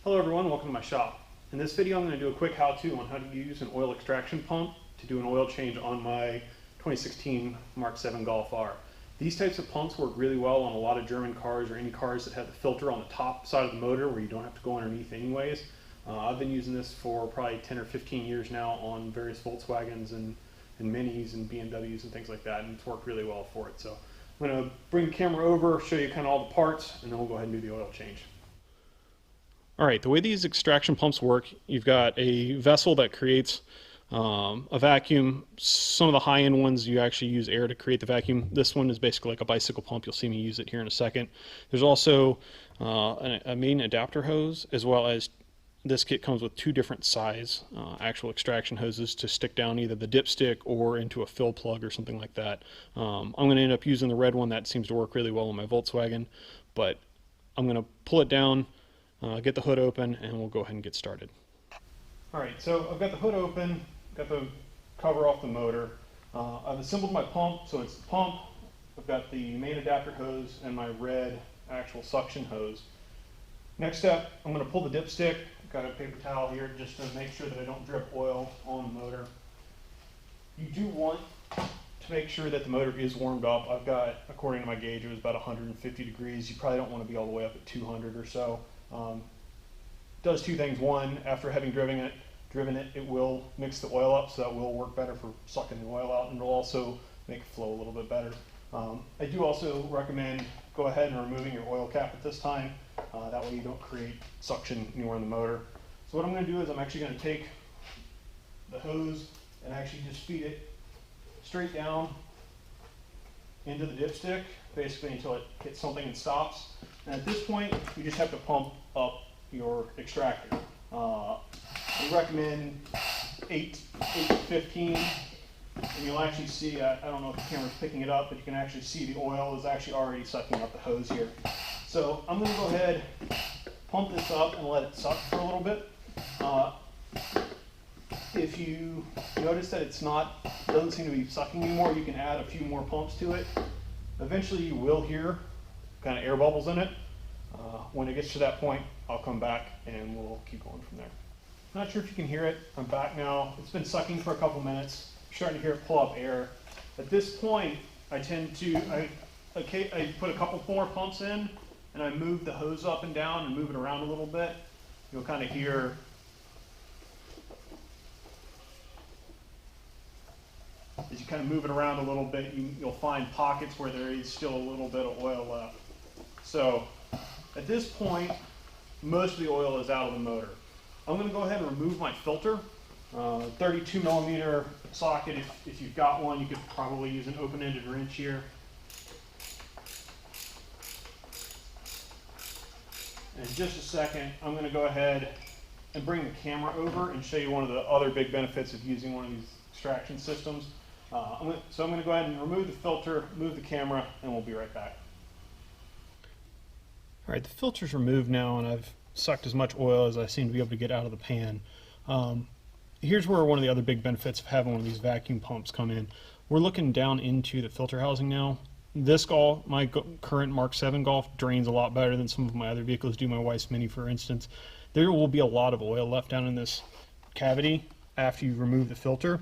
Hello everyone, welcome to my shop. In this video I'm going to do a quick how-to on how to use an oil extraction pump to do an oil change on my 2016 Mark 7 Golf R. These types of pumps work really well on a lot of German cars or any cars that have the filter on the top side of the motor where you don't have to go underneath anyways. I've been using this for probably 10 or 15 years now on various Volkswagens and Minis and BMWs and things like that, and it's worked really well for it. So I'm going to bring the camera over, show you kind of all the parts, and then we'll go ahead and do the oil change. Alright, the way these extraction pumps work, you've got a vessel that creates a vacuum. Some of the high-end ones you actually use air to create the vacuum. This one is basically like a bicycle pump. You'll see me use it here in a second. There's also a main adapter hose, as well as this kit comes with two different size actual extraction hoses to stick down either the dipstick or into a fill plug or something like that. I'm going to end up using the red one. That seems to work really well on my Volkswagen, but I'm going to pull it down, get the hood open, and we'll go ahead and get started. Alright, so I've got the hood open, got the cover off the motor. I've assembled my pump, so it's the pump, I've got the main adapter hose, and my red actual suction hose. Next step, I'm going to pull the dipstick. I've got a paper towel here just to make sure that I don't drip oil on the motor. You do want to make sure that the motor is warmed up. I've got, according to my gauge, it was about 150 degrees. You probably don't want to be all the way up at 200 or so. Does two things. One, after having driven it, it will mix the oil up, so that will work better for sucking the oil out, and it'll also make it flow a little bit better. I do also recommend go ahead and removing your oil cap at this time. That way you don't create suction anywhere in the motor. So what I'm going to do is I'm actually going to take the hose and actually just feed it straight down into the dipstick, basically until it hits something and stops. And at this point, you just have to pump up your extractor. I recommend 8 to 15, and you'll actually see, I don't know if the camera's picking it up, but you can actually see the oil is actually already sucking up the hose here. So I'm going to go ahead, pump this up and let it suck for a little bit. If you notice that doesn't seem to be sucking anymore, you can add a few more pumps to it. Eventually you will hear kind of air bubbles in it. When it gets to that point, I'll come back and we'll keep going from there. Not sure if you can hear it. I'm back now. It's been sucking for a couple minutes. You're starting to hear it pull up air. At this point, I put a couple more pumps in, and I move the hose up and down and move it around a little bit. You'll kind of hear as you kind of move it around a little bit, you'll find pockets where there is still a little bit of oil left. So at this point, most of the oil is out of the motor. I'm going to go ahead and remove my filter. 32 millimeter socket, if you've got one, you could probably use an open-ended wrench here. In just a second, I'm going to go ahead and bring the camera over and show you one of the other big benefits of using one of these extraction systems. So I'm going to go ahead and remove the filter, move the camera, and we'll be right back. Alright, the filter's removed now, and I've sucked as much oil as I seem to be able to get out of the pan. Here's where one of the other big benefits of having one of these vacuum pumps come in. We're looking down into the filter housing now. This Golf, my current Mark 7 Golf, drains a lot better than some of my other vehicles do, my wife's Mini for instance. There will be a lot of oil left down in this cavity after you remove the filter.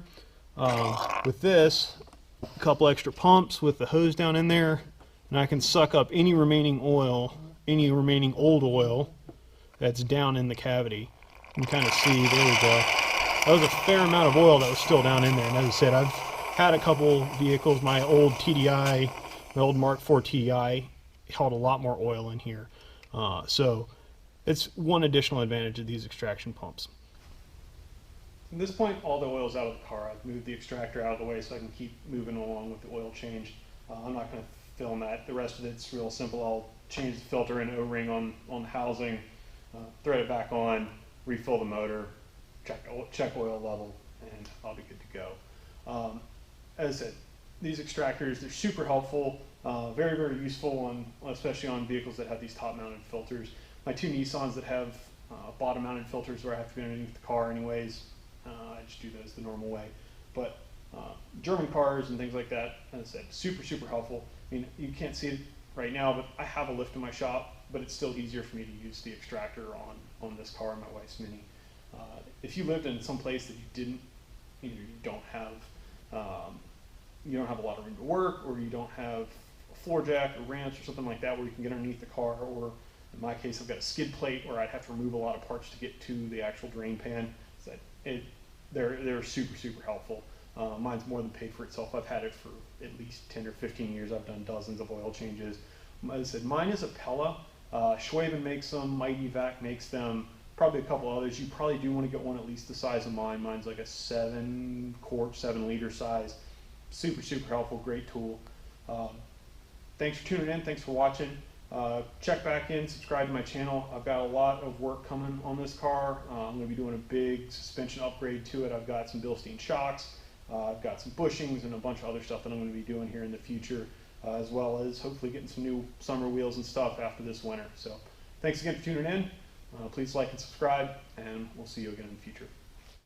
With this, a couple extra pumps with the hose down in there, and I can suck up any remaining oil, any remaining old oil that's down in the cavity. You can kind of see, there we go. That was a fair amount of oil that was still down in there. And as I said, I've had a couple vehicles, my old TDI, my old Mark 4 TDI held a lot more oil in here. So it's one additional advantage of these extraction pumps. At this point, all the oil is out of the car. I've moved the extractor out of the way so I can keep moving along with the oil change. I'm not going to film that. The rest of it's real simple. I'll change the filter and O-ring on the housing, thread it back on, refill the motor, check oil level, and I'll be good to go. As I said, these extractors, they're super helpful, very, very useful, especially on vehicles that have these top-mounted filters. My two Nissans that have bottom-mounted filters where I have to be underneath the car anyways, I just do those the normal way. But German cars and things like that, as I said, super, super helpful. I mean, you can't see it right now, but I have a lift in my shop, but it's still easier for me to use the Extractor on this car, my wife's Mini. If you lived in some place that you didn't, either you don't have a lot of room to work, or you don't have a floor jack or ramps or something like that where you can get underneath the car, or in my case I've got a skid plate where I'd have to remove a lot of parts to get to the actual drain pan, so they're super helpful. Mine's more than paid for itself. I've had it for at least 10 or 15 years. I've done dozens of oil changes. As I said, mine is a Pella. Schweben makes them, Mighty Vac makes them, probably a couple others. You probably do want to get one at least the size of mine. Mine's like a 7-quart, 7-liter size. Super helpful, great tool. Thanks for tuning in, thanks for watching. Check back in, subscribe to my channel. I've got a lot of work coming on this car. I'm going to be doing a big suspension upgrade to it. I've got some Bilstein shocks, I've got some bushings and a bunch of other stuff that I'm going to be doing here in the future, as well as hopefully getting some new summer wheels and stuff after this winter. So thanks again for tuning in. Please like and subscribe, and we'll see you again in the future.